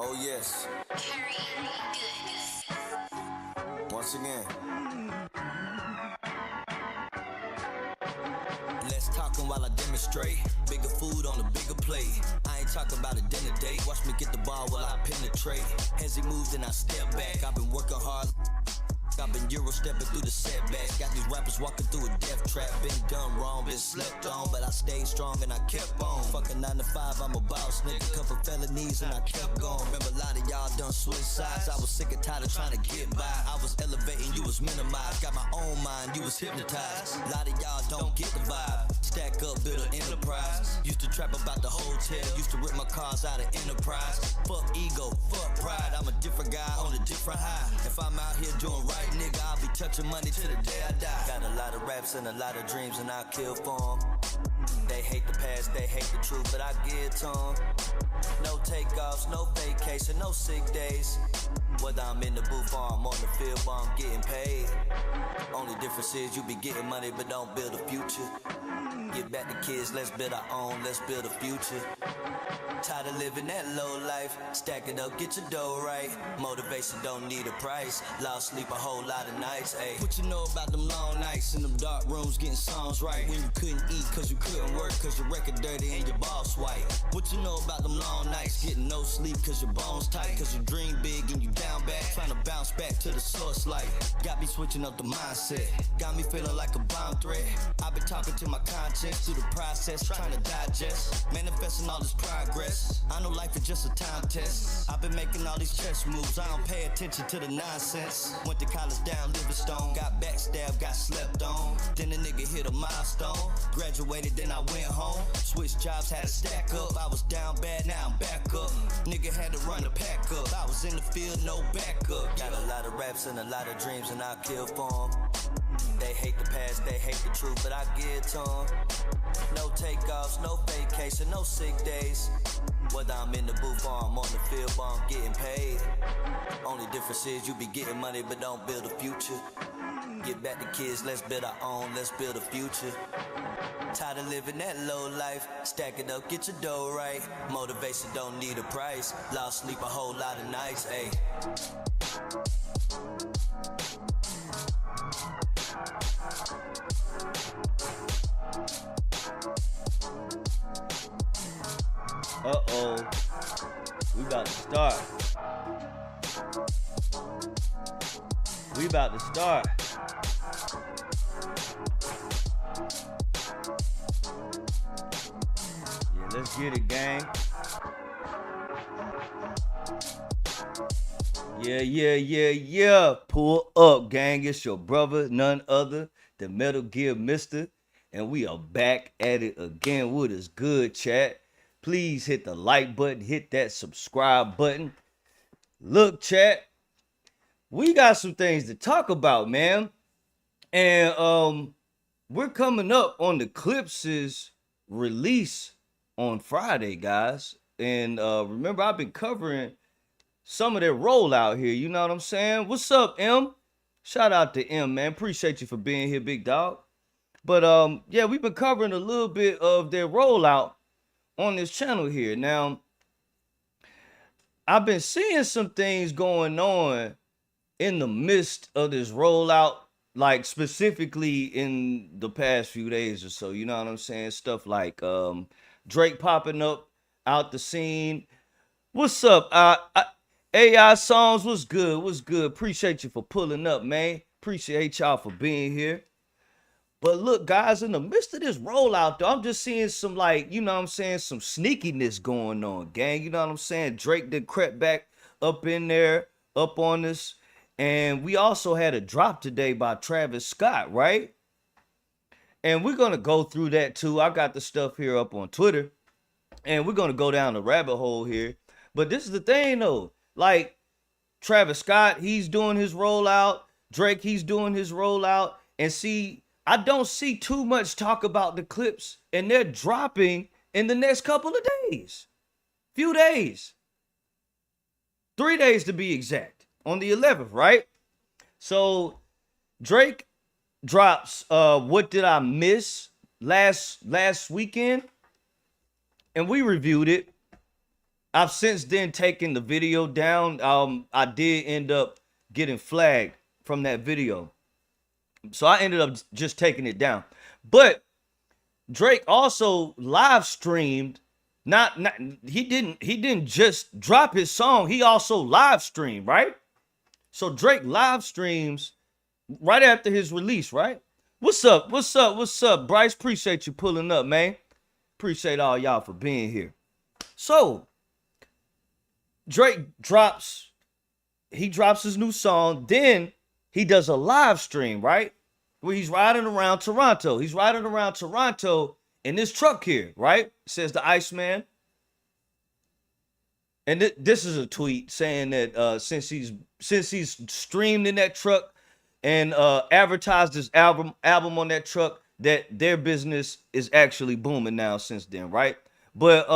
Oh yes. Once again. Less talking while I demonstrate. Bigger food on a bigger plate. I ain't talking about a dinner date. Watch me get the ball while I penetrate. As he moves, then I step back. I've been working hard. I've been Euro stepping through the setbacks. Got these rappers walking through a death trap. Been done wrong, been slept on, but I stayed strong and I kept on. Fucking 9 to 5, I'm a boss nigga. Couple felonies and I kept going. Remember a lot of y'all done switch sides. I was sick and tired of trying to get by. I was elevating, you was minimized. Got my own mind, you was hypnotized. A lot of y'all don't get the vibe. Stack up, build an enterprise. Used to trap about the hotel. Used to rip my cars out of enterprise. Fuck ego, fuck pride. I'm a different guy on a different high. If I'm out here doing right, nigga, I'll be touching money till the day I die. Got a lot of raps and a lot of dreams and I'll kill for 'em. They hate the past, they hate the truth, but I give it to 'em. No takeoffs, no vacation, no sick days. Whether I'm in the booth or I'm on the field, but I'm getting paid. Only difference is you be getting money but don't build a future. Get back to kids, let's build our own, let's build a future. Tired of living that low life. Stack it up, get your dough right. Motivation don't need a price. Lost sleep a whole lot of nights, ayy. What you know about them long nights in them dark rooms getting songs right? When you couldn't eat cause you couldn't work cause your record dirty and your boss white. What you know about them long nights getting no sleep cause your bones tight? Cause you dream big and you down bad, trying to bounce back to the source light. Got me switching up the mindset. Got me feeling like a bomb threat. I've been talking to my conscience through the process, trying to digest, manifesting all this progress. I know life is just a time test. I've been making all these chess moves. I don't pay attention to the nonsense. Went to college down Livingstone. Got backstabbed, got slept on. Then the nigga hit a milestone. Graduated, then I went home. Switched jobs, had to stack up. I was down bad, now I'm back up. Nigga had to run the pack up. I was in the field, no backup. Got a lot of raps and a lot of dreams and I'll kill for 'em. They hate the past, they hate the truth, but I give it to 'em. No takeoffs, no vacation, no sick days. Whether I'm in the booth or I'm on the field, but I'm getting paid. Only difference is you be getting money, but don't build a future. Get back to kids, let's build our own, let's build a future. Tired of living that low life. Stack it up, get your dough right. Motivation don't need a price. Lost sleep a whole lot of nights, ayy. Uh-oh. We about to start. We about to start. Yeah, let's get it, gang. Yeah. Pull up, gang. It's your brother, none other than Metal Gear Mister. And we are back at it again. What is good, chat? Please hit the like button, hit that subscribe button. Look, chat, we got some things to talk about, man. And we're coming up on the Clipse's release on Friday, guys. And remember, I've been covering some of their rollout here. You know what I'm saying? What's up, M? Shout out to M, man. Appreciate you for being here, big dog. But yeah, we've been covering a little bit of their rollout on this channel here. Now, I've been seeing some things going on in the midst of this rollout, like specifically in the past few days or so. You know what I'm saying? Stuff like Drake popping up out the scene. What's up? AI Songs, what's good? What's good? Appreciate you for pulling up, man. Appreciate y'all for being here. But look, guys, in the midst of this rollout, though, I'm just seeing some, like, you know what I'm saying, some sneakiness going on, gang. You know what I'm saying? Drake did crept back up in there, up on us. And we also had a drop today by Travis Scott, right? And we're going to go through that, too. I got the stuff here up on Twitter. And we're going to go down the rabbit hole here. But this is the thing, though. Like, Travis Scott, he's doing his rollout. Drake, he's doing his rollout. And see, I don't see too much talk about the Clipse, and they're dropping in the next couple of days. Few days. 3 days to be exact. On the 11th, right? So Drake drops What Did I Miss last weekend, and we reviewed it. I've since then taken the video down. I did end up getting flagged from that video, so I ended up just taking it down. But Drake also live streamed. Not he didn't just drop his song. He also live streamed, right? So Drake live streams right after his release, right? What's up? What's up? What's up, Bryce? Appreciate you pulling up, man. Appreciate all y'all for being here. So Drake drops his new song, then he does a live stream, right? Where he's riding around Toronto. He's riding around Toronto in this truck here, right? It says the Iceman. And this is a tweet saying that since he's streamed in that truck and advertised his album on that truck, that their business is actually booming now since then, right? But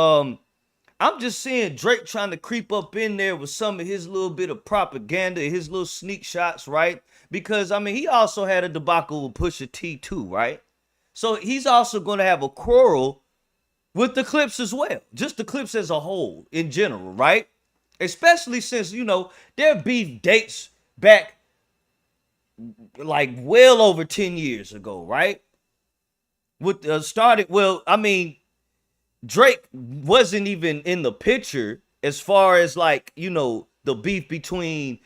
I'm just seeing Drake trying to creep up in there with some of his little bit of propaganda, his little sneak shots, right? Because I mean, he also had a debacle with Pusha T too, right? So he's also going to have a quarrel with the Clipse as well, just the Clipse as a whole in general, right? Especially since, you know, their beef dates back like well over 10 years ago, right? With started, well, I mean, Drake wasn't even in the picture as far as like, you know, the beef between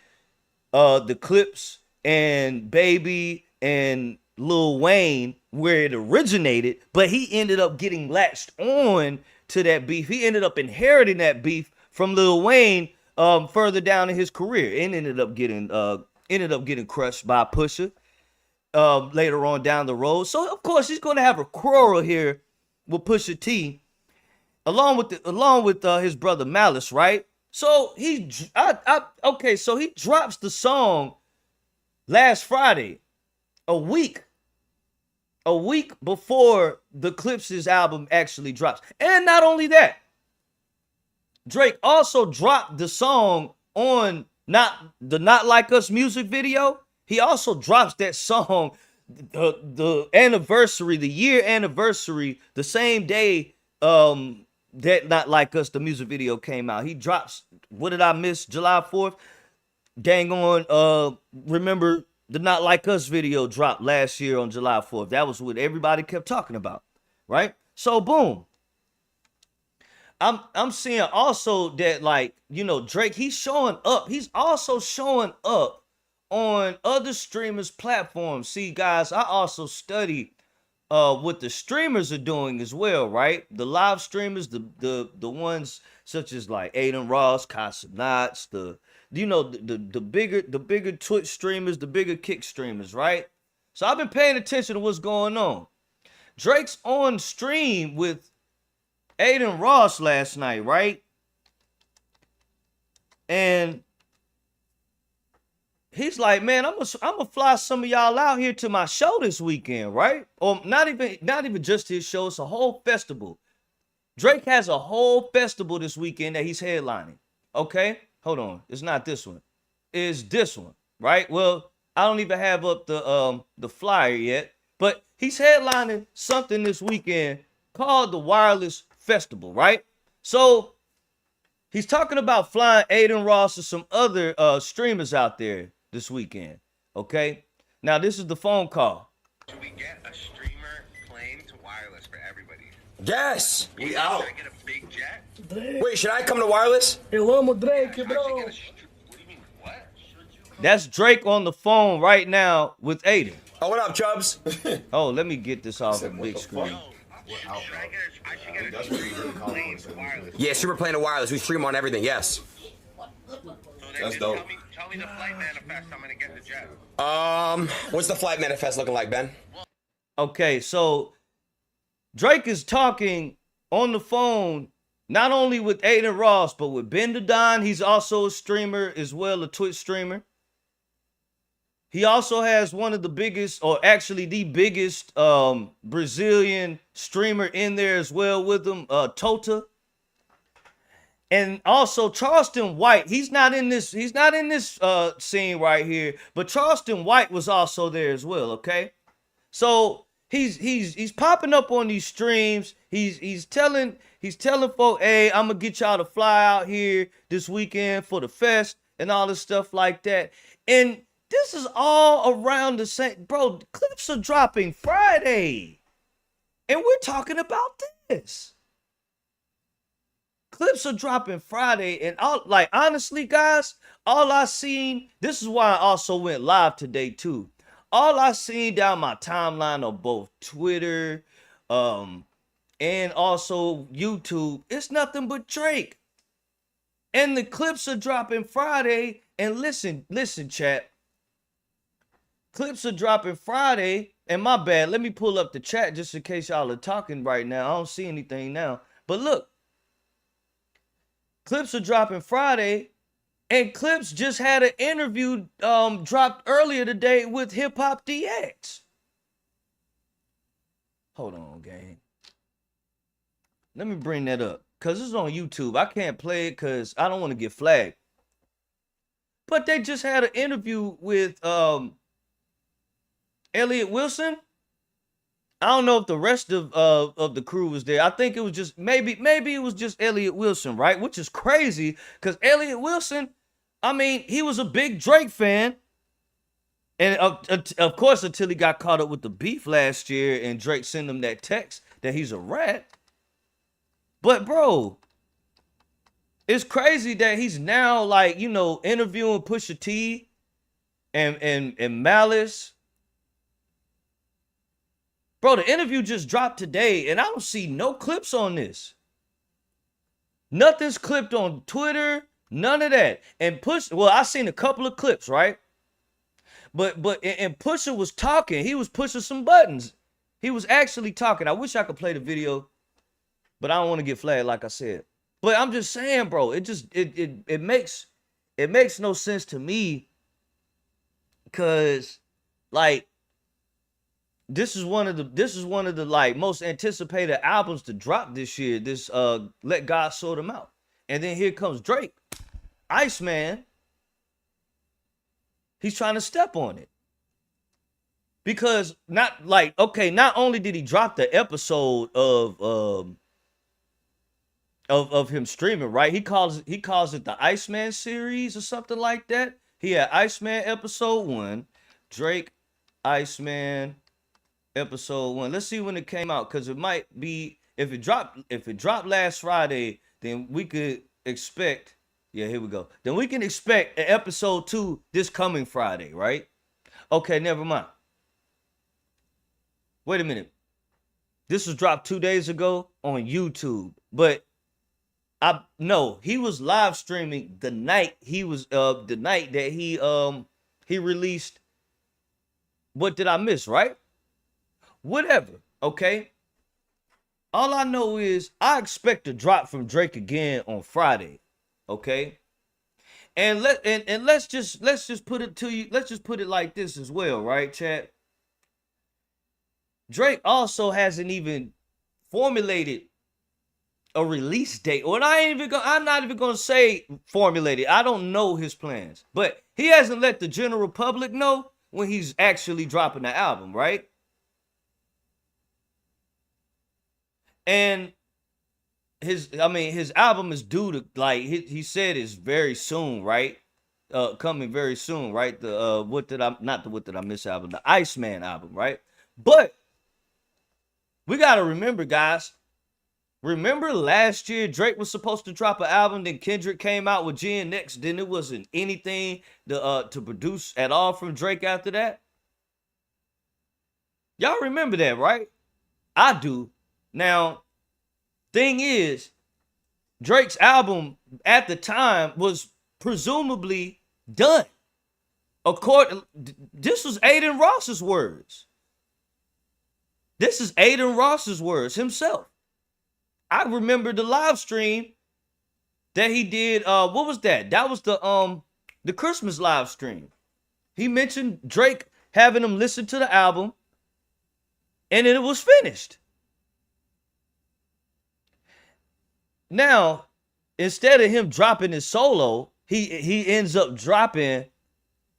the Clipse and Baby and Lil Wayne, where it originated, but he ended up getting latched on to that beef. He ended up inheriting that beef from Lil Wayne further down in his career, and ended up getting crushed by Pusha later on down the road. So of course he's going to have a quarrel here with Pusha T, along with his brother Malice, right? So so he drops the song last Friday, a week before the Clipse's album actually drops. And not only that, Drake also dropped the song on Not Like Us music video. He also drops that song the year anniversary, the same day that Not Like Us the music video came out. He drops What Did I Miss, July 4th. Dang on, remember the Not Like Us video dropped last year on July 4th. That was what everybody kept talking about, right? So boom. I'm seeing also that, like, you know, Drake, he's showing up. He's also showing up on other streamers' platforms. See, guys, I also study what the streamers are doing as well, right? The live streamers, the ones such as like Aiden Ross, Casanats, the bigger Twitch streamers, the bigger Kick streamers, right? So I've been paying attention to what's going on. Drake's on stream with Aiden Ross last night, right? And he's like, man, I'm gonna fly some of y'all out here to my show this weekend, right? Or not even just his show, it's a whole festival. Drake has a whole festival this weekend that he's headlining. Okay? Hold on. It's not this one. It's this one, right? Well, I don't even have up the flyer yet, but he's headlining something this weekend called the Wireless Festival, right? So he's talking about flying Aiden Ross and some other streamers out there this weekend. Okay? Now this is the phone call. Should we get a streamer plane to wireless for everybody? Yes! We out. Should I get a big jet? Drake. Wait, should I come to wireless? Eu amo Drake, What bro. do you mean, what? That's Drake on the phone right now with Aiden. Oh, what up, Chubbs? Oh, let me get this off the big screen. I should get a streamer plane to wireless. Yeah, super plane to wireless. We stream on everything, yes. So then That's just dope. Tell me the flight manifest. I'm gonna get the jet. What's the flight manifest looking like, Ben? Okay, so Drake is talking on the phone not only with Aiden Ross, but with Ben the Don. He's also a streamer as well, a Twitch streamer. He also has one of the biggest, or actually the biggest Brazilian streamer in there as well with him, Tota. And also Charleston White. He's not in this scene right here, but Charleston White was also there as well, okay? So he's popping up on these streams. He's telling folk, hey, I'm gonna get y'all to fly out here this weekend for the fest and all this stuff like that. And this is all around the same, bro. Clips are dropping Friday, and we're talking about this. Clips are dropping Friday, and all, like, honestly, guys, all I seen, this is why I also went live today too. All I seen down my timeline of both Twitter, and also YouTube, it's nothing but Drake. And the clips are dropping Friday. And listen, chat. Clips are dropping Friday. And my bad, let me pull up the chat just in case y'all are talking right now. I don't see anything now. But look, clips are dropping Friday. And Clipse just had an interview dropped earlier today with Hip Hop DX. Hold on, gang. Let me bring that up. Because it's on YouTube. I can't play it because I don't want to get flagged. But they just had an interview with Elliott Wilson. I don't know if the rest of the crew was there. I think it was just, maybe it was just Elliott Wilson, right? Which is crazy because Elliott Wilson, I mean, he was a big Drake fan. And of course, until he got caught up with the beef last year and Drake sent him that text that he's a rat. But bro, it's crazy that he's now, like, you know, interviewing Pusha T and Malice. Bro, the interview just dropped today and I don't see no clips on this. Nothing's clipped on Twitter, none of that. And I seen a couple of clips, right? But Pusha was talking. He was pushing some buttons. He was actually talking. I wish I could play the video, but I don't want to get flagged, like I said. But I'm just saying, bro, it makes no sense to me, because, like, this is one of the like most anticipated albums to drop this year. This Let God Sort Him Out. And then here comes Drake. Iceman. He's trying to step on it. Because not only did he drop the episode of him streaming, right? He calls it the Iceman series or something like that. He had Iceman episode 1, Drake Iceman episode 1. Let's see when it came out, because it might be, if it dropped last Friday, then we could expect, yeah, here we go. Then we can expect an episode 2 this coming Friday, right? Okay, never mind. Wait a minute. This was dropped 2 days ago on YouTube, but he was live streaming the night that he released What Did I Miss, right? Whatever, okay? All I know is I expect a drop from Drake again on Friday, okay? And let's just put it to you. Let's just put it like this as well, right, chat? Drake also hasn't even formulated a release date. Or I'm not even gonna say formulated. I don't know his plans. But he hasn't let the general public know when he's actually dropping the album, right? And his album is due to, like, he said, is very soon, right? Coming very soon, right? The What Did I Miss album, the Iceman album, right? But we gotta remember, guys. Remember last year Drake was supposed to drop an album, then Kendrick came out with GNX, then it wasn't anything to produce at all from Drake after that? Y'all remember that, right? I do. Now, thing is, Drake's album at the time was presumably done. This was Aiden Ross's words. This is Aiden Ross's words himself. I remember the live stream that he did. What was that? That was the Christmas live stream. He mentioned Drake having him listen to the album, and then it was finished. Now, instead of him dropping his solo, he ends up dropping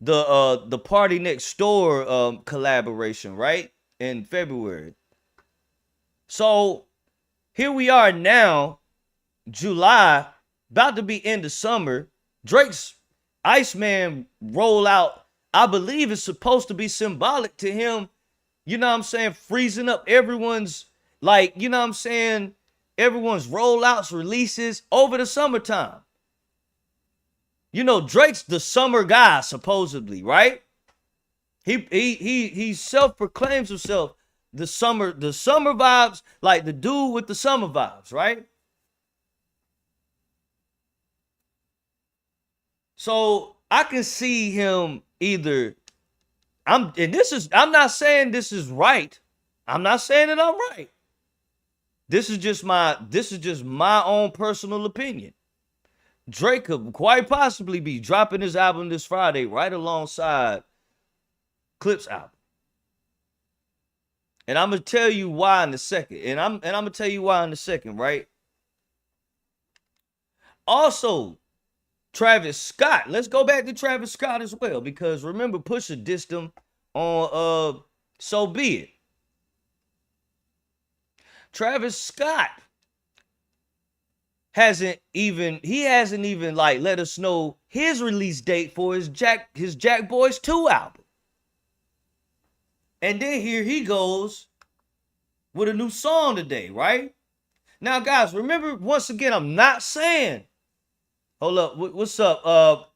the Party Next Door collaboration, right? in February. So here we are now, July, about to be end of summer. Drake's Iceman rollout, I believe, is supposed to be symbolic to him, you know what I'm saying, freezing up everyone's, like, you know what I'm saying, everyone's rollouts, releases over the summertime. You know, Drake's the summer guy, supposedly, right? He self-proclaims himself the summer vibes, like the dude with the summer vibes, right? So I can see him either, I'm not saying this is right. I'm not saying that I'm right. This is just my own personal opinion. Drake could quite possibly be dropping his album this Friday right alongside Clipse album. And I'm gonna tell you why in a second. And I'm gonna tell you why in a second, right? Also, Travis Scott. Let's go back to Travis Scott as well, because remember Pusha dissed him on So Be It. Travis Scott hasn't even like let us know his release date for his Jack Boys 2 album. And then here he goes with a new song today, right? Now, guys, remember, once again, I'm not saying, hold up, what's up?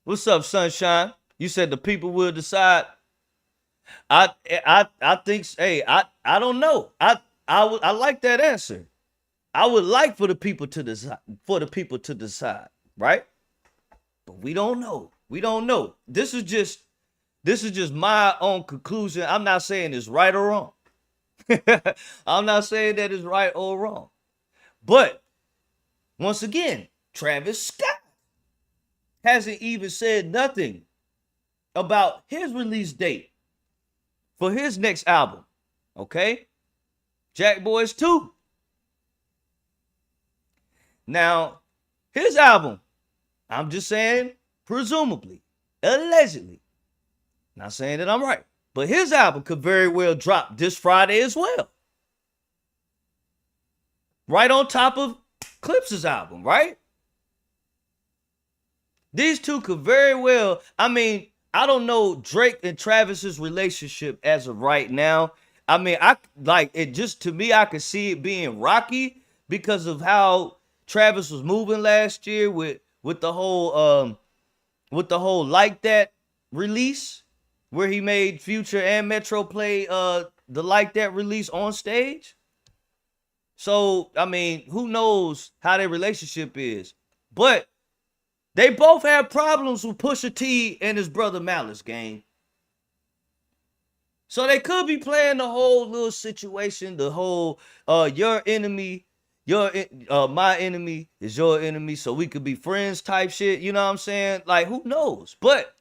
What's up, Sunshine? You said the people will decide. I think, hey, I don't know. I like that answer. I would like for the people to decide, right? But we don't know. We don't know. This is just my own conclusion. I'm not saying it's right or wrong. I'm not saying that it's right or wrong. But once again, Travis Scott hasn't even said nothing about his release date for his next album. Okay? Jack Boys 2. Now, his album, I'm just saying, presumably, allegedly, not saying that I'm right, but his album could very well drop this Friday as well. Right on top of Clipse's album, right? These two could very well, I mean, I don't know Drake and Travis's relationship as of right now. I mean, I like it, just to me, I could see it being rocky because of how Travis was moving last year with the whole Like That release, where he made Future and Metro play the Like That release on stage. So, I mean, who knows how their relationship is. But they both have problems with Pusha T and his brother Malice, gang. So they could be playing the whole little situation, the whole your enemy, my enemy is your enemy, so we could be friends type shit. You know what I'm saying? Like, who knows? But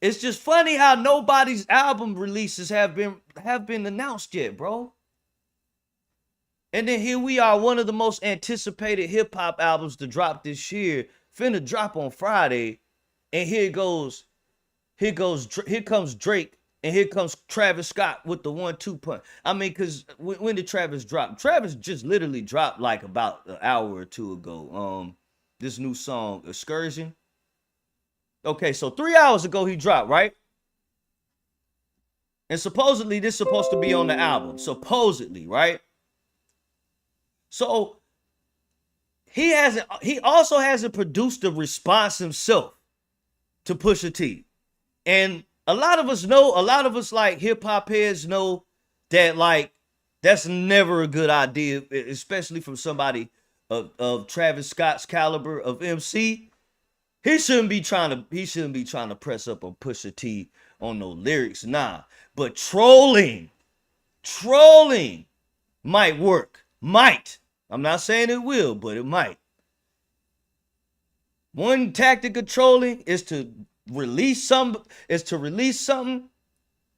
it's just funny how nobody's album releases have been announced yet, bro. And then here we are, one of the most anticipated hip hop albums to drop this year, finna drop on Friday, and here comes Drake, and here comes Travis Scott with the 1-2 punch. I mean, because when did Travis drop? Travis just literally dropped like about an hour or two ago. This new song, Excursion. Okay, so 3 hours ago he dropped, right? And supposedly this is supposed to be on the album. Supposedly, right? So he also hasn't produced a response himself to Pusha T. And a lot of us like hip hop heads know that like that's never a good idea, especially from somebody of Travis Scott's caliber of MC. He shouldn't be trying to press up on Pusha T on no lyrics, nah. But trolling might work. Might. I'm not saying it will, but it might. One tactic of trolling is to release something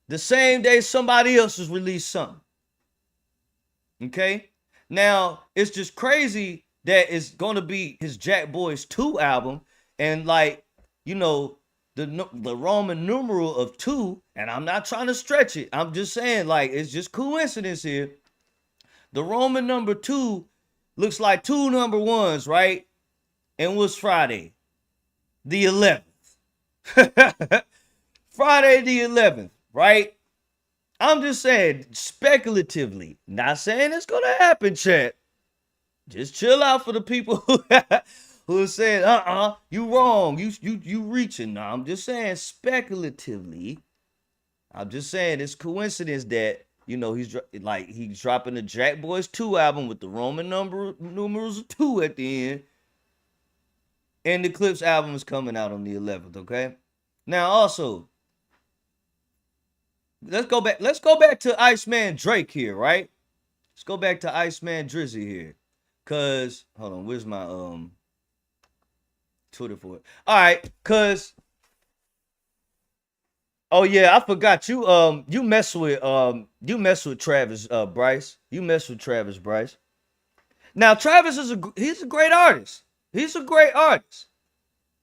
the same day somebody else has released something. Okay? Now, it's just crazy that it's gonna be his Jack Boys 2 album, and like, you know, the Roman numeral of 2, and I'm not trying to stretch it. I'm just saying, like, it's just coincidence here. The Roman number 2 looks like 2 number 1s, right? And what's Friday? The 11th. Friday the 11th, right? I'm just saying, speculatively, not saying it's gonna happen, chat. Just chill out for the people who are saying, you wrong, you reaching. No, I'm just saying speculatively. I'm just saying it's coincidence that, you know, he's dropping the Jack Boys 2 album with the Roman numerals of 2 at the end. And the Clipse album is coming out on the 11th, okay? Now also, let's go back to Iceman Drake here, right? Let's go back to Iceman Drizzy here. Cause hold on, where's my Twitter for it? All right, cause oh yeah, I forgot you mess with Travis Bryce. You mess with Travis Bryce. Now Travis he's a great artist. He's a great artist.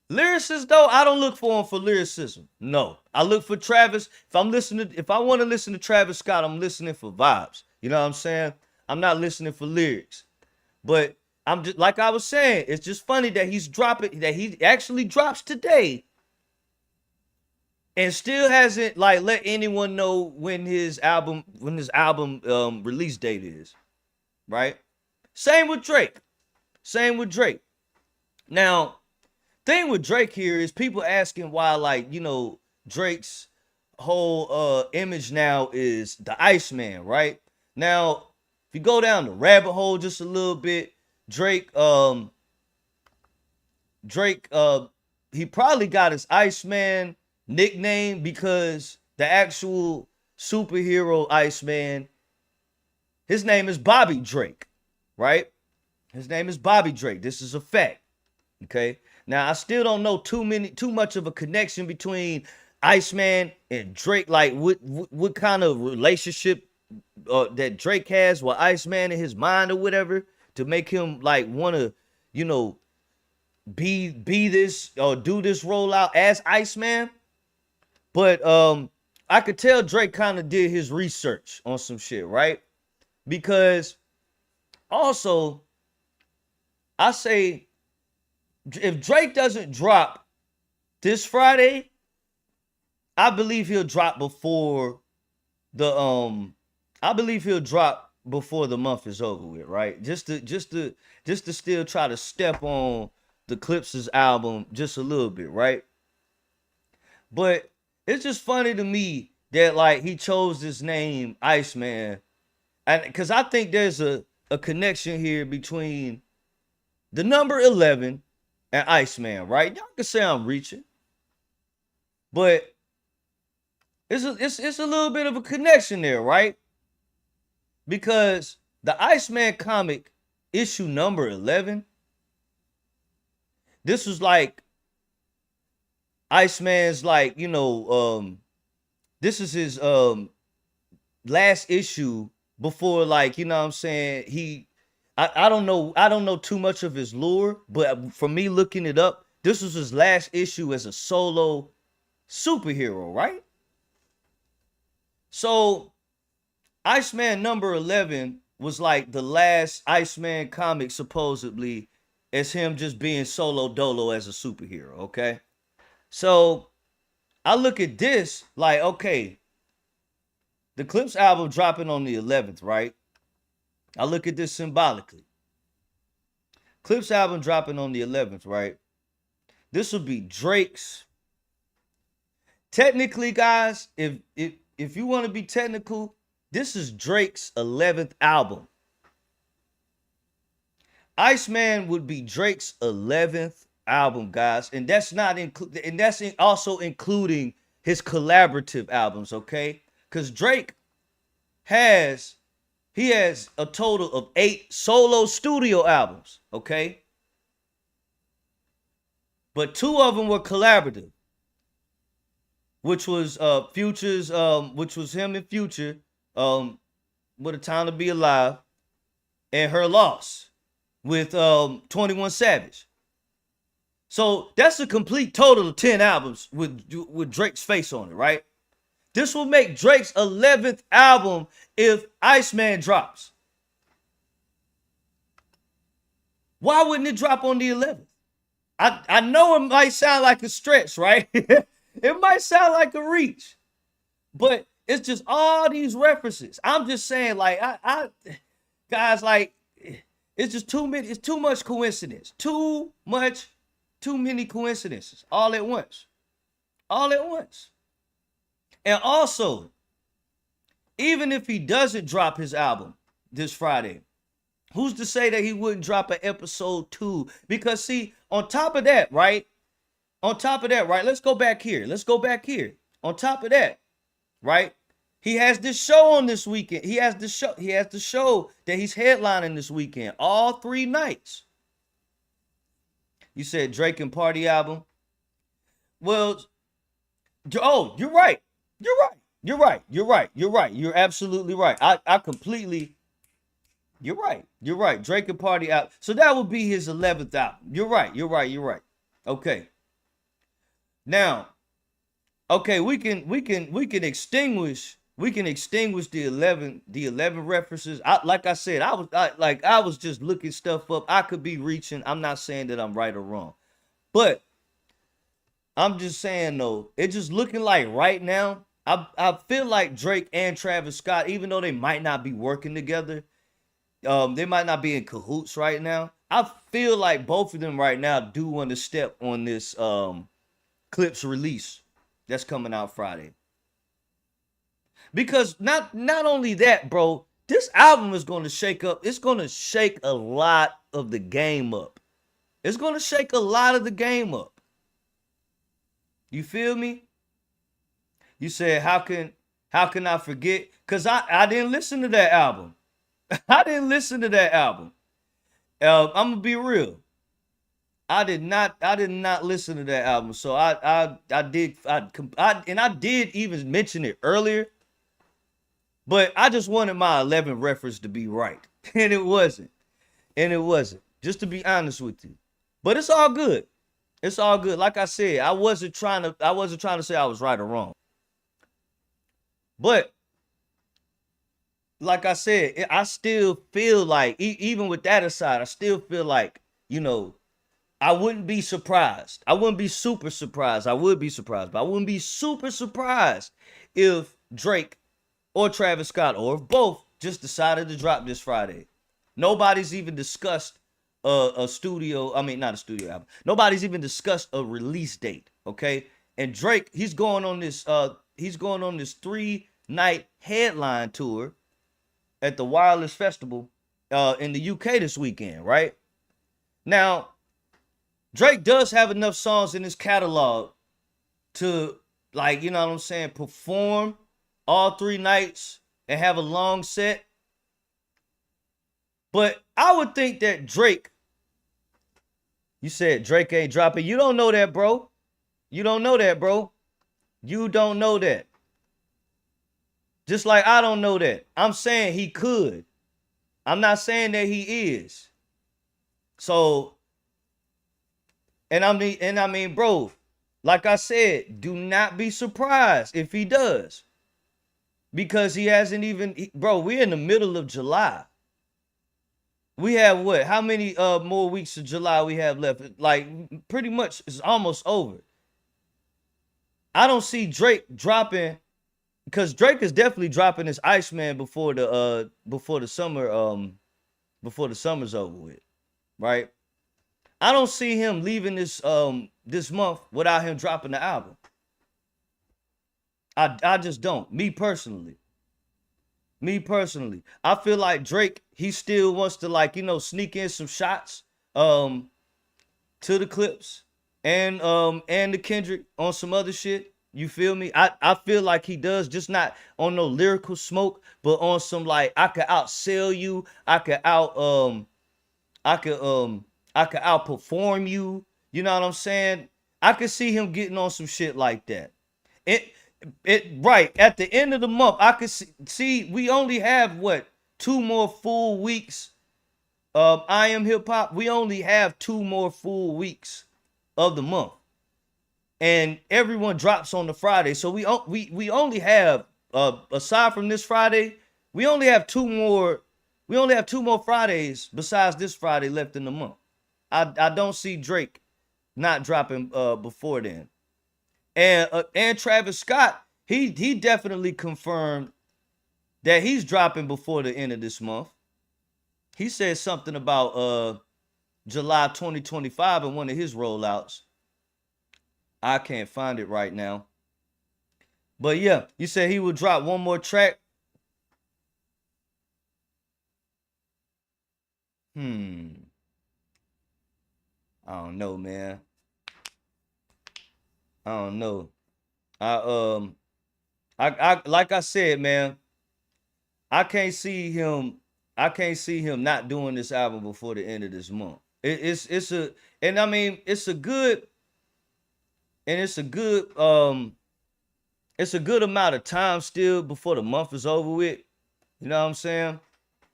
Lyricist though, I don't look for him for lyricism. No, I look for Travis. If I want to listen to Travis Scott, I'm listening for vibes. You know what I'm saying? I'm not listening for lyrics. But I'm just like I was saying, it's just funny that he actually drops today and still hasn't like let anyone know when his album release date is. Right? Same with Drake. Now, thing with Drake here is people asking why, like, you know, Drake's whole image now is the Iceman, right? Now, if you go down the rabbit hole just a little bit, Drake, he probably got his Iceman nickname because the actual superhero Iceman, his name is Bobby Drake, right? His name is Bobby Drake. This is a fact, okay? Now, I still don't know too much of a connection between Iceman and Drake, like what kind of relationship that Drake has with Iceman in his mind or whatever to make him like want to, you know, be this or do this rollout as Iceman. But I could tell Drake kind of did his research on some shit, right? Because also I say if Drake doesn't drop this Friday, I believe he'll drop before the month is over with, right? Just to still try to step on the Clipse's album just a little bit, right? But it's just funny to me that like he chose this name Iceman, and because I think there's a connection here between the number 11 and Iceman, right? Y'all can say I'm reaching, but it's a little bit of a connection there, right? Because the Iceman comic issue number 11, this was like Iceman's, like, you know, this is his last issue before, like, you know what I'm saying, I don't know too much of his lore, but for me looking it up, this was his last issue as a solo superhero, right? So Iceman number 11 was like the last Iceman comic supposedly as him just being solo dolo as a superhero, okay? So I look at this like, okay, the Clipse album dropping on the 11th, right? I look at this symbolically. Clipse album dropping on the 11th, right? This would be Drake's. Technically, guys, if you want to be technical, this is Drake's 11th album. Iceman would be Drake's 11th album, guys, and that's also including his collaborative albums, okay? Because Drake has a total of 8 solo studio albums, okay? But 2 of them were collaborative, which was Future's, which was him and Future, with A Time to Be Alive, and Her Loss with 21 Savage. So that's a complete total of 10 albums with Drake's face on it, right? This will make Drake's 11th album if Iceman drops. Why wouldn't it drop on the 11th? I know it might sound like a stretch, right? It might sound like a reach, but it's just all these references. I'm just saying, like, I guys, like, it's just too many. It's too much coincidence. Too many coincidences all at once. All at once. And also, even if he doesn't drop his album this Friday, who's to say that he wouldn't drop an episode 2? Because see, on top of that, right? Let's go back here. On top of that, right? He has this show on this weekend. He has the show that he's headlining this weekend, all 3 nights. You said Drake and Party album. Well, oh, you're right. You're absolutely right. I completely. You're right. Drake and Party album. So that would be his 11th album. You're right. Okay. Now, okay, we can extinguish the 11 references. Like I said, I was just looking stuff up. I could be reaching. I'm not saying that I'm right or wrong, but I'm just saying though, it's just looking like right now, I feel like Drake and Travis Scott, even though they might not be working together, they might not be in cahoots right now. I feel like both of them right now do want to step on this Clipse release that's coming out Friday. Because not only that, bro, this album is going to shake up. It's going to shake a lot of the game up. It's going to shake a lot of the game up. You feel me? You said, how can I forget? Because I didn't listen to that album. I'm gonna be real. I did not listen to that album. So I did even mention it earlier, but I just wanted my 11 reference to be right, and it wasn't. Just to be honest with you, but it's all good. Like I said, I wasn't trying to say I was right or wrong, but like I said, I still feel like, even with that aside, I still feel like, I wouldn't be surprised. I wouldn't be super surprised. I would be surprised, but I wouldn't be super surprised if Drake or Travis Scott or if both just decided to drop this Friday. Nobody's even discussed not a studio album. Nobody's even discussed a release date, okay? And Drake, he's going on this 3-night headline tour at the Wireless Festival in the UK this weekend, right? Now, Drake does have enough songs in his catalog to, perform all 3 nights and have a long set. But I would think that Drake, you said Drake ain't dropping. You don't know that, bro. You don't know that. Just like I don't know that. I'm saying he could. I'm not saying that he is. So, and I mean, bro, like I said, do not be surprised if he does. Because he hasn't even, we're in the middle of July. We have what? How many more weeks of July we have left? Like, pretty much it's almost over. I don't see Drake dropping, because Drake is definitely dropping his Iceman before the summer's over with, right? I don't see him leaving this month without him dropping the album. I just don't. Me personally. I feel like Drake, he still wants to sneak in some shots to the Clipse and the Kendrick on some other shit. You feel me? I feel like he does, just not on no lyrical smoke, but on some I could outsell you, I could outperform you. You know what I'm saying? I could see him getting on some shit like that. Right at the end of the month, I could see we only have 2 more full weeks of I Am Hip Hop. We only have 2 more full weeks of the month, and everyone drops on the Friday. So we only have aside from this Friday, we only have two more. We only have two more Fridays besides this Friday left in the month. I don't see Drake not dropping before then. And Travis Scott, he definitely confirmed that he's dropping before the end of this month. He said something about July 2025 in one of his rollouts. I can't find it right now. But yeah, you said he would drop one more track. I don't know, man. I don't know. I like I said, man, I can't see him. I can't see him not doing this album before the end of this month. It's a and I mean it's a good and it's a good amount of time still before the month is over with. You know what I'm saying?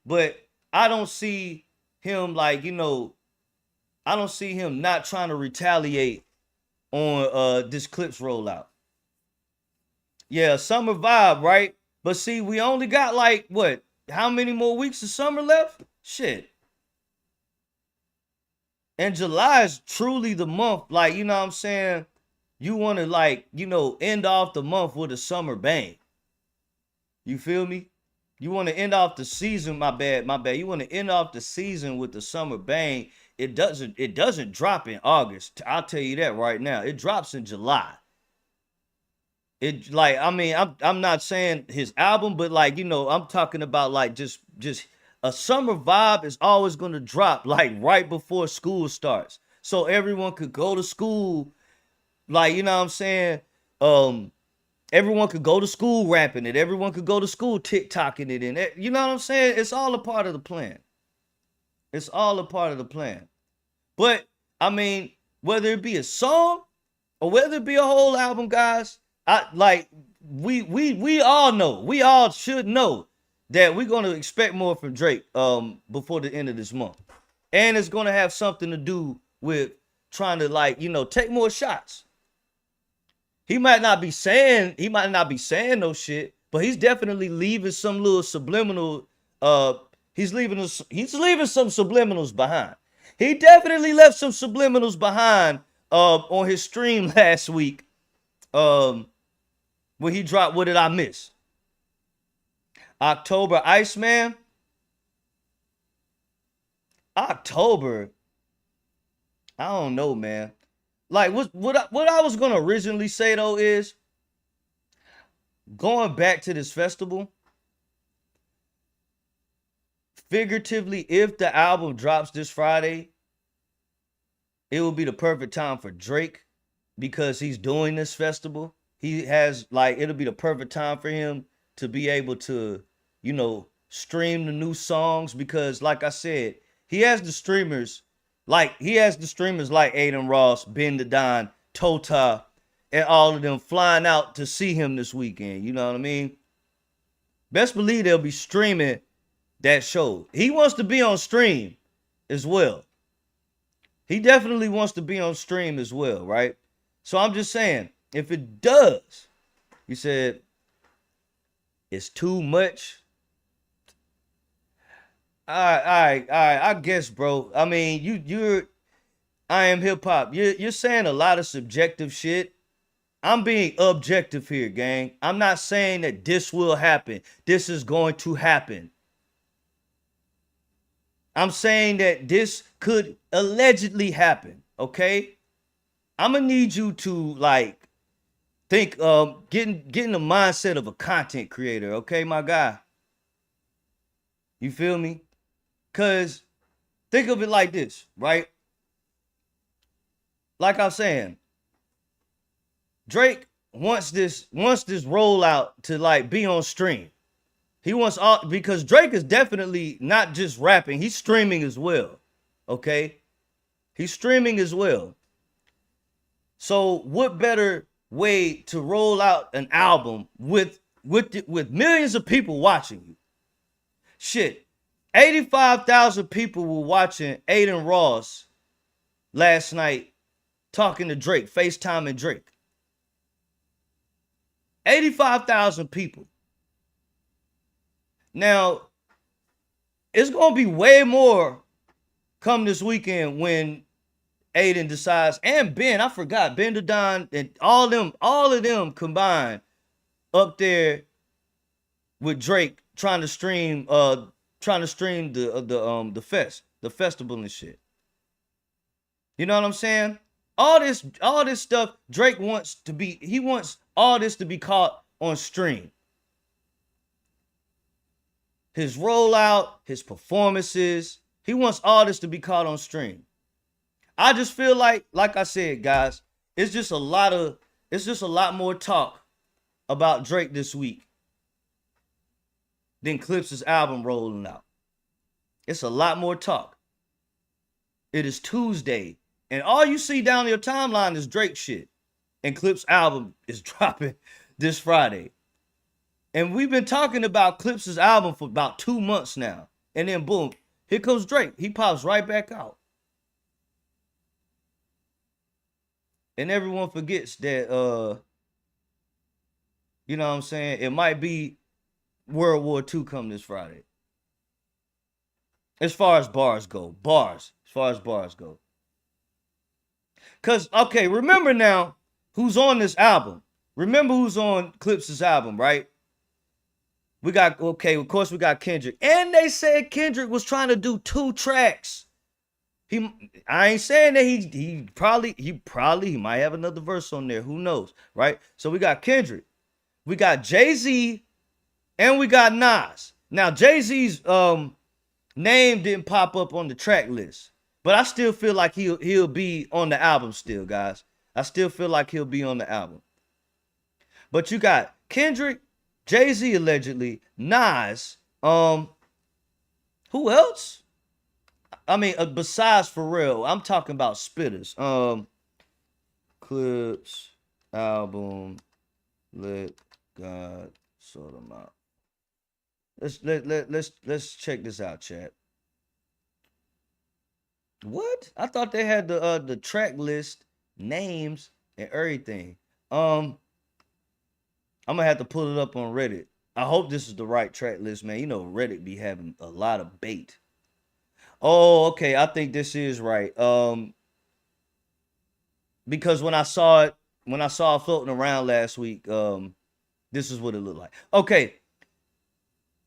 But I don't see him like, I don't see him not trying to retaliate on this Clipse rollout. Yeah, summer vibe, right? But see, we only got like what? How many more weeks of summer left? Shit. And July is truly the month, like, you know what I'm saying? You want to like, end off the month with a summer bang. You feel me? You want to end off the season, my bad. You want to end off the season with the summer bang. It doesn't drop in August. I'll tell you that right now. It drops in July. It like, I mean, I'm not saying his album, but like, I'm talking about like just a summer vibe is always gonna drop like right before school starts. So everyone could go to school, like, you know what I'm saying? Everyone could go to school rapping it, everyone could go to school TikToking it, and you know what I'm saying? It's all a part of the plan. It's all a part of the plan. But I mean, whether it be a song or whether it be a whole album, guys, we all know, we all should know that we're gonna expect more from Drake before the end of this month. And it's gonna have something to do with trying to like, take more shots. He might not be saying no shit, but he's definitely leaving some little subliminal he's leaving some subliminals behind. He definitely left some subliminals behind on his stream last week. When he dropped What Did I Miss? October Iceman. October. I don't know, man. Like what I was gonna originally say though is going back to this festival. Figuratively, if the album drops this Friday, it will be the perfect time for Drake because he's doing this festival. He has like, it'll be the perfect time for him to be able to, stream the new songs because like I said, he has the streamers like Aiden Ross, Ben the Don, Tota, and all of them flying out to see him this weekend. You know what I mean? Best believe they'll be streaming that show. He wants to be on stream as well. He definitely wants to be on stream as well, right? So I'm just saying, if it does, you said it's too much. All right. I guess, bro. I mean, you're I am hip hop. You're saying a lot of subjective shit. I'm being objective here, gang. I'm not saying that this will happen. This is going to happen. I'm saying that this could allegedly happen, okay? I'm gonna need you to like think getting the mindset of a content creator, okay, my guy? You feel me? Cause think of it like this, right? Like I'm saying, Drake wants this rollout to like be on stream. He wants all, because Drake is definitely not just rapping, he's streaming as well. Okay? He's streaming as well. So what better way to roll out an album with millions of people watching you? Shit. 85,000 people were watching Aiden Ross last night talking to Drake, FaceTiming Drake. 85,000 people. Now, it's going to be way more come this weekend when Aiden decides, and Ben, I forgot, Ben Don and all of them combined up there with Drake trying to stream the festival and shit. You know what I'm saying? All this stuff Drake wants all this to be caught on stream. His rollout, his performances, he wants all this to be caught on stream. I just feel like I said, guys, it's just a lot more talk about Drake this week than Clipse's album rolling out. It's a lot more talk. It is Tuesday, and all you see down your timeline is Drake shit. And Clipse album is dropping this Friday. And we've been talking about Clipse's album for about 2 months now. And then boom, here comes Drake. He pops right back out. And everyone forgets that, you know what I'm saying? It might be World War II come this Friday. As far as bars go. Because, okay, remember now who's on this album. Remember who's on Clipse's album, right? Of course we got Kendrick. And they said Kendrick was trying to do 2 tracks. I ain't saying that he probably might have another verse on there. Who knows, right? So we got Kendrick. We got Jay-Z and we got Nas. Now Jay-Z's name didn't pop up on the track list, but I still feel like he'll be on the album still, guys. I still feel like he'll be on the album. But you got Kendrick, Jay-Z allegedly, Nas, who else? I mean, besides Pharrell, I'm talking about spitters. Clipse, album, let God sort them out. Let's check this out, chat. What? I thought they had the track list, names, and everything. I'm gonna have to pull it up on Reddit. I hope this is the right track list, man. You know Reddit be having a lot of bait. Oh, okay. I think this is right. Because when I saw it floating around last week, this is what it looked like. Okay.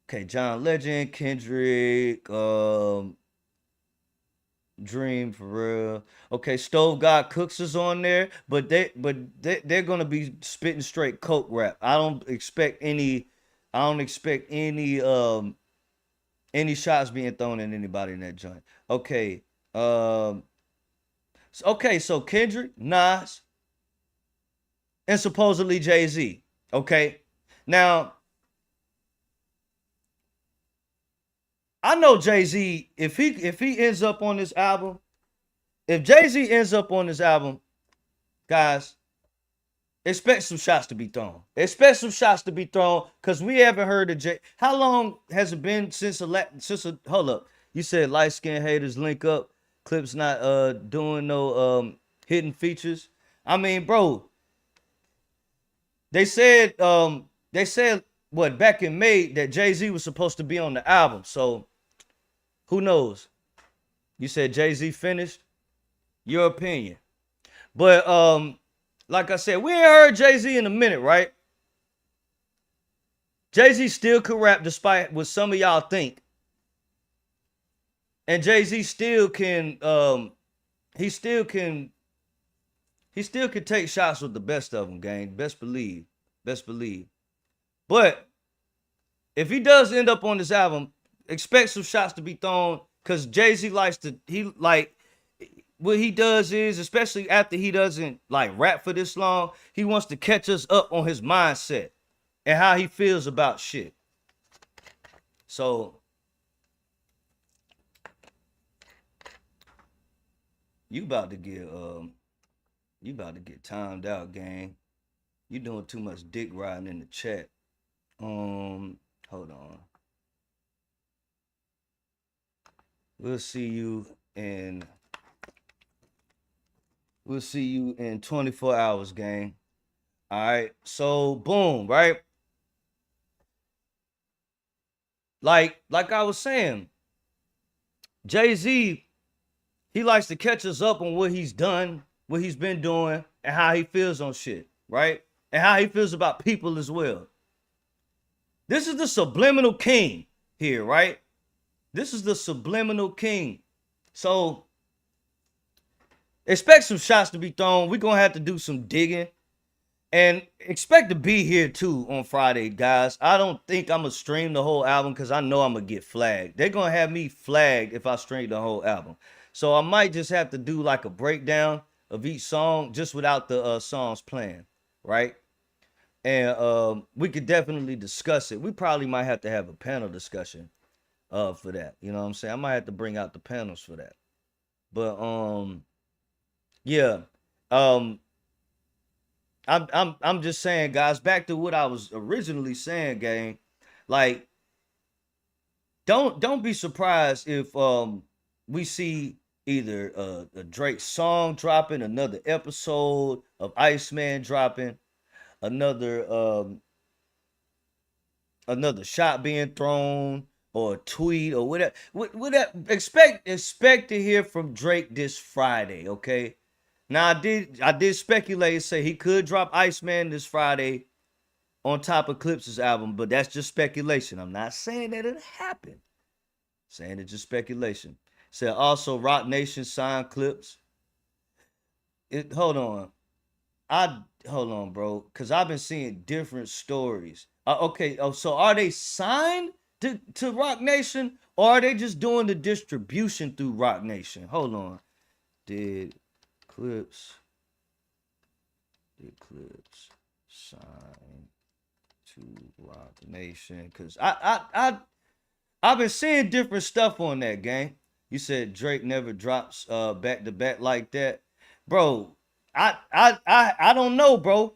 Okay, John Legend, Kendrick, Dream for real. Okay, Stove God Cooks is on there, but they're gonna be spitting straight coke rap. I don't expect any shots being thrown at anybody in that joint. Okay. So Kendrick, Nas, and supposedly Jay-Z. Okay. Now, I know Jay-Z, if he ends up on this album, if Jay-Z ends up on this album, guys, expect some shots to be thrown. Expect some shots to be thrown, because we haven't heard of Jay. How long has it been since hold up. You said light-skinned haters link up. Clipse not doing no hidden features. I mean, bro, they said what, back in May that Jay-Z was supposed to be on the album. So who knows? You said Jay-Z finished? Your opinion. But like I said, we ain't heard Jay-Z in a minute, right? Jay-Z still could rap despite what some of y'all think. And Jay-Z still can he still can take shots with the best of them, gang. Best believe. But if he does end up on this album, expect some shots to be thrown, because Jay-Z what he does is, especially after he doesn't like rap for this long, he wants to catch us up on his mindset and how he feels about shit. So you about to get timed out, gang. You doing too much dick riding in the chat. Hold on. We'll see you in We'll see you in 24 hours, gang. All right. So boom, right? Like I was saying, Jay-Z, he likes to catch us up on what he's done, what he's been doing, and how he feels on shit, right? And how he feels about people as well. This is the subliminal king here, right? This is the subliminal king. So expect some shots to be thrown. We're gonna have to do some digging. And expect to be here too on Friday, guys. I don't think I'm gonna stream the whole album because I know I'm gonna get flagged. They're gonna have me flagged if I stream the whole album. So I might just have to do like a breakdown of each song just without the songs playing, right? And we could definitely discuss it. We probably might have to have a panel discussion for that. You know what I'm saying? I might have to bring out the panels for that. But yeah. I'm just saying, guys, back to what I was originally saying, gang. Like, don't be surprised if we see either a Drake song dropping, another episode of Iceman dropping, another shot being thrown, or a tweet or whatever. Whatever. Expect to hear from Drake this Friday, okay? Now I did speculate and say he could drop Iceman this Friday on top of Clipse's album, but that's just speculation. I'm not saying that it'll happen. I'm saying it's just speculation. Said also Rock Nation signed Clipse. Hold on. Hold on, bro, because I've been seeing different stories. Okay, so are they signed to Rock Nation, or are they just doing the distribution through Rock Nation? Hold on. Did Clipse sign to Rock Nation? Because I've been seeing different stuff on that, gang. You said Drake never drops back to back like that, bro. I don't know, bro.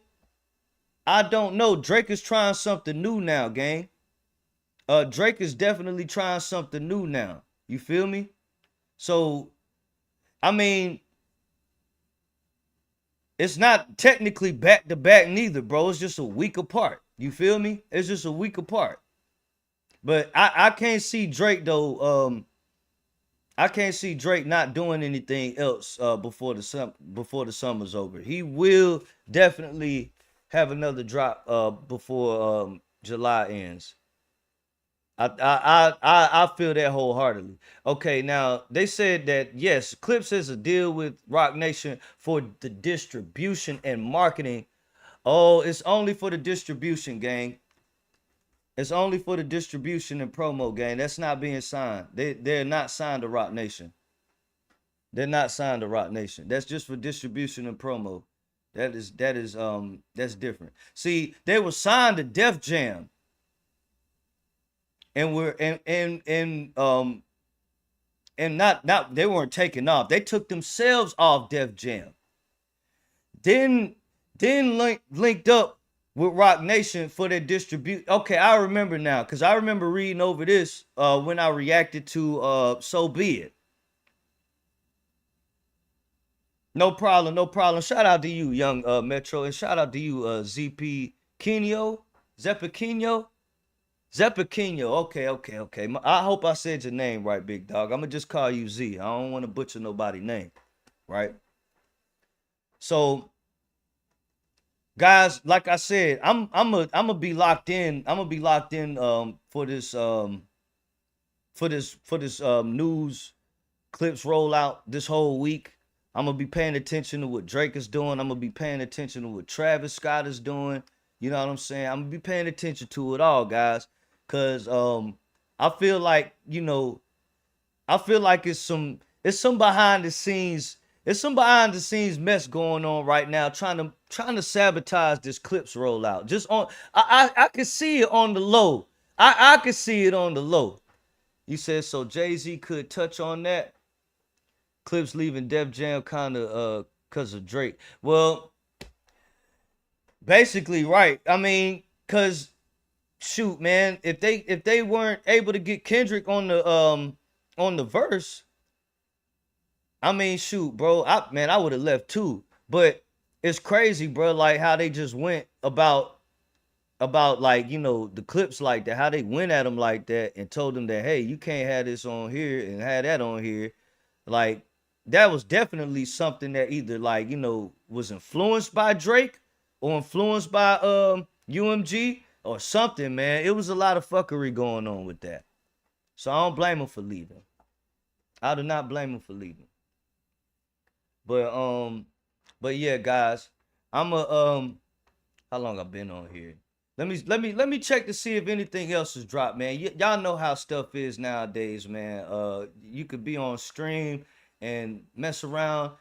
I don't know. Drake is trying something new now, gang. Drake is definitely trying something new now. You feel me? So, I mean, it's not technically back to back neither, bro. It's just a week apart. You feel me? It's just a week apart. But I can't see Drake though. I can't see Drake not doing anything else before the summer's over. He will definitely have another drop before July ends. I feel that wholeheartedly. Okay, now they said that yes, Clipse has a deal with Rock Nation for the distribution and marketing. Oh, it's only for the distribution, gang. It's only for the distribution and promo, gang. That's not being signed. They're not signed to Rock Nation. They're not signed to Rock Nation. That's just for distribution and promo. That's different. See, they were signed to Def Jam. And not they weren't taken off. They took themselves off Def Jam. Then linked up with Rock Nation for their distribute. Okay, I remember now, because I remember reading over this when I reacted to So Be It. No problem, no problem. Shout out to you, young Metro, and shout out to you, ZP Kenyo, Zepiquino. Okay. I hope I said your name right, big dog. I'm gonna just call you Z. I don't want to butcher nobody's name, right? So, guys, like I said, I'm gonna be locked in. I'm gonna be locked in for this news Clipse rollout this whole week. I'm gonna be paying attention to what Drake is doing. I'm gonna be paying attention to what Travis Scott is doing. You know what I'm saying? I'm gonna be paying attention to it all, guys. Cause I feel like, it's some behind the scenes mess going on right now, trying to sabotage this Clipse rollout. Just on I can see it on the low. I can see it on the low. You said so Jay-Z could touch on that. Clipse leaving Def Jam kind of cause of Drake. Well, basically, right. I mean, cause shoot, man, if they weren't able to get Kendrick on the verse, I mean, shoot, bro. I would have left too. But it's crazy, bro. Like how they just went about like the Clipse like that. How they went at him like that and told him that, hey, you can't have this on here and have that on here. Like that was definitely something that either like was influenced by Drake or influenced by UMG or something, man. It was a lot of fuckery going on with that. So I don't blame him for leaving. I do not blame him for leaving. But yeah, guys, I'm a how long I been on here? Let me check to see if anything else has dropped, man. Y'all know how stuff is nowadays, man. You could be on stream and mess around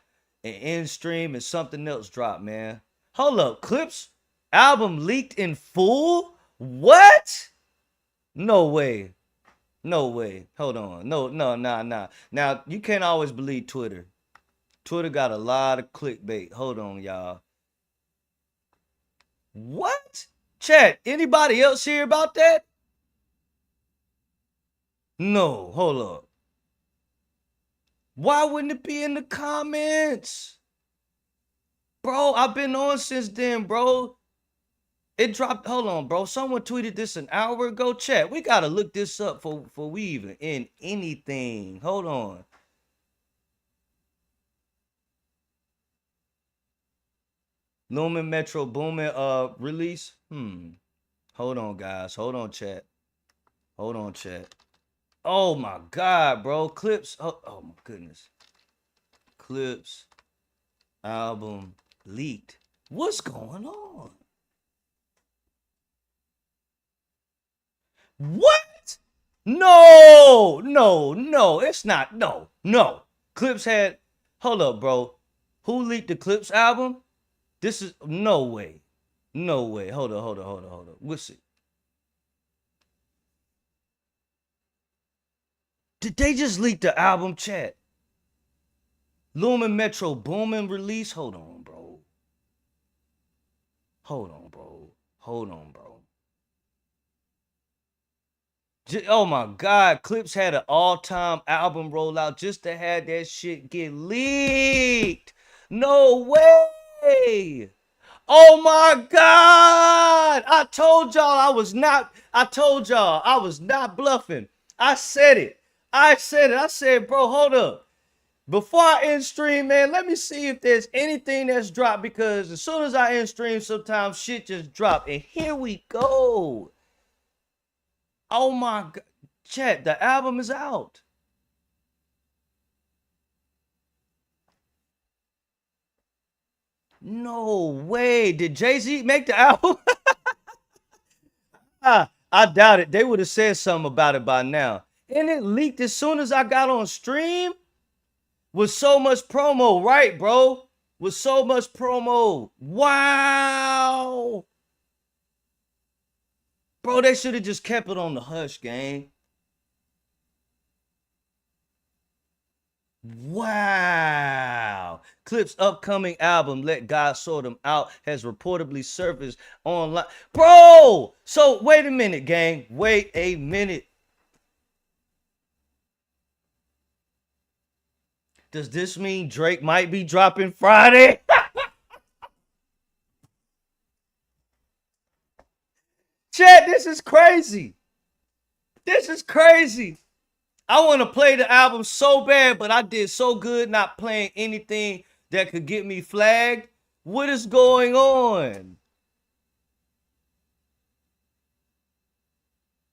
and end stream and something else drop, man. Hold up, Clipse album leaked in full? What? No way. No way. Hold on. No, nah. Now, you can't always believe Twitter. Twitter got a lot of clickbait. Hold on, y'all. What? Chat, anybody else hear about that? No, hold up. Why wouldn't it be in the comments? Bro, I've been on since then, bro. It dropped. Hold on, bro. Someone tweeted this an hour ago. Chat, we gotta look this up for we even in anything. Hold on. Lumen Metro Boomin release. Hold on, guys. Hold on, chat. Hold on, chat. Oh my god, bro. Clipse. Oh my goodness. Clipse album leaked. What's going on? What? No. It's not. No. Clipse had. Hold up, bro. Who leaked the Clipse album? This is no way. No way. Hold on. We'll see. Did they just leak the album, chat? Lumen Metro Boomin release? Hold on, bro. Oh my god, Clipse had an all-time album rollout just to have that shit get leaked. No way. Oh my god. I told y'all I was not bluffing. I said it. I said, bro, hold up. Before I end stream, man, let me see if there's anything that's dropped, because as soon as I end stream, sometimes shit just drop. And here we go. Oh my god. Chat, the album is out. No way. Did Jay-Z make the album? I doubt it. They would have said something about it by now. And it leaked as soon as I got on stream. With so much promo, right, bro? With so much promo. Wow. Bro, they should have just kept it on the hush, gang. Wow. Clipse upcoming album, Let God Sort Them Out, has reportedly surfaced online. Bro! So, wait a minute, gang. Wait a minute. Does this mean Drake might be dropping Friday? Chat, this is crazy. This is crazy. I want to play the album so bad, but I did so good not playing anything that could get me flagged. What is going on?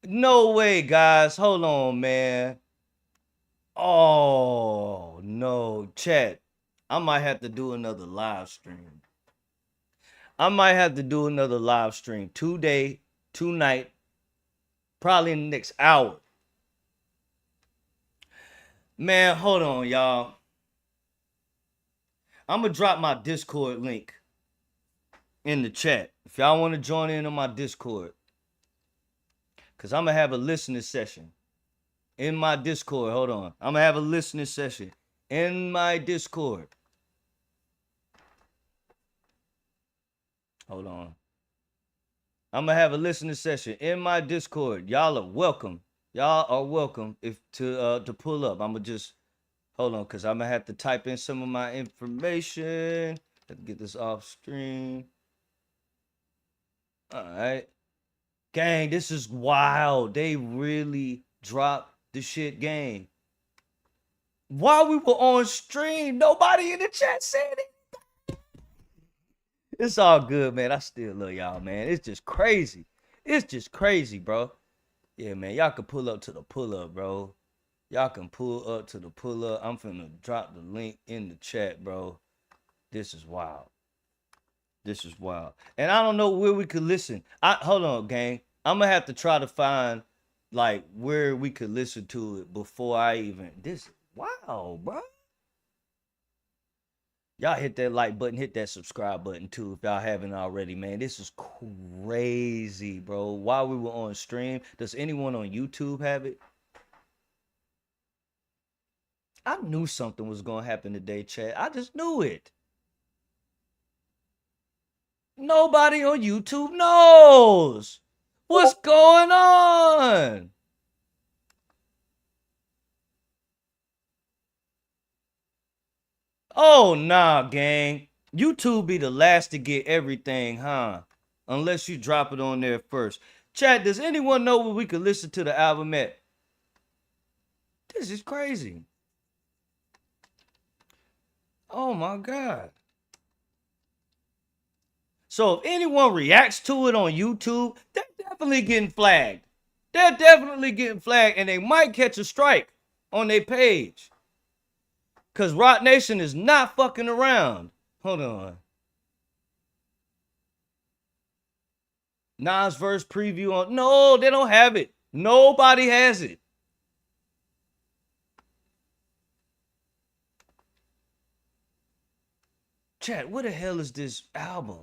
No way, guys. Hold on, man. Oh, no. Chat, I might have to do another live stream. Today, tonight, probably in the next hour. Man, hold on, y'all. I'm going to drop my Discord link in the chat if y'all want to join in on my Discord. Because I'm going to have a listening session in my Discord. Hold on. I'm going to have a listening session in my Discord. Hold on. I'm going to have a listening session in my Discord. Y'all are welcome. Y'all are welcome if to pull up. I'm going to just Hold on, cause I'm gonna have to type in some of my information. Have to get this off screen. All right. Gang, this is wild. They really dropped the shit game. While we were on stream, nobody in the chat said it. It's all good, man. I still love y'all, man. It's just crazy. It's just crazy, bro. Yeah, man. Y'all can pull up to the pull up, bro. Y'all can pull up to the pull up. I'm finna drop the link in the chat, bro. This is wild. This is wild. And I don't know where we could listen. Hold on, gang. I'm gonna have to try to find like where we could listen to it before I even this wow, bro. Y'all hit that like button, hit that subscribe button too if y'all haven't already, man. This is crazy, bro. While we were on stream, does anyone on YouTube have it? I knew something was gonna happen today, chat. I just knew it. Nobody on YouTube knows what's going on. Oh, nah, gang. YouTube be the last to get everything, huh? Unless you drop it on there first. Chat, does anyone know where we could listen to the album at? This is crazy. Oh, my God. So if anyone reacts to it on YouTube, they're definitely getting flagged. They're definitely getting flagged, and they might catch a strike on their page. Because Rock Nation is not fucking around. Hold on. Nas verse preview on. No, they don't have it. Nobody has it. Chat, what the hell is this album?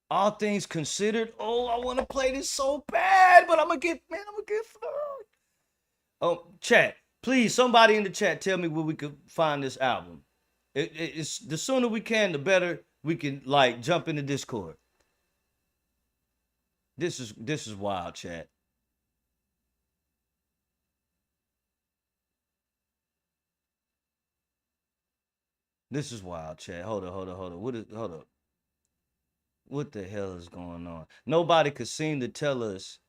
All things considered. Oh, I want to play this so bad, but I'm gonna get floored. Oh, chat, please, somebody in the chat, tell me where we could find this album. It's the sooner we can, the better we can like jump into Discord. This is wild, chat. This is wild, chat. Hold up. Hold up. What the hell is going on? Nobody could seem to tell us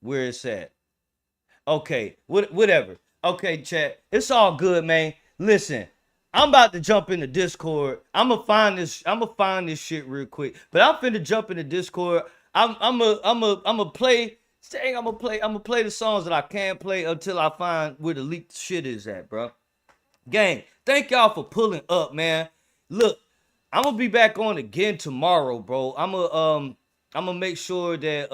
where it's at. Okay, whatever. Okay, chat. It's all good, man. Listen, I'm about to jump into Discord. I'ma find this shit real quick. But I'm finna jump into Discord. I'ma play. I'ma play the songs that I can play until I find where the leaked shit is at, bro. Gang, thank y'all for pulling up, man. Look, I'm gonna be back on again tomorrow, bro. I'm gonna make sure that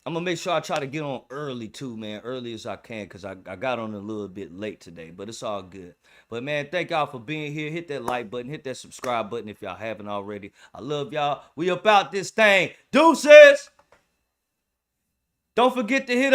I'm gonna make sure I try to get on early too, man. Early as I can, because I got on a little bit late today, but it's all good. But man, thank y'all for being here. Hit that like button, hit that subscribe button if y'all haven't already. I love y'all. We about this thing. Deuces! Don't forget to hit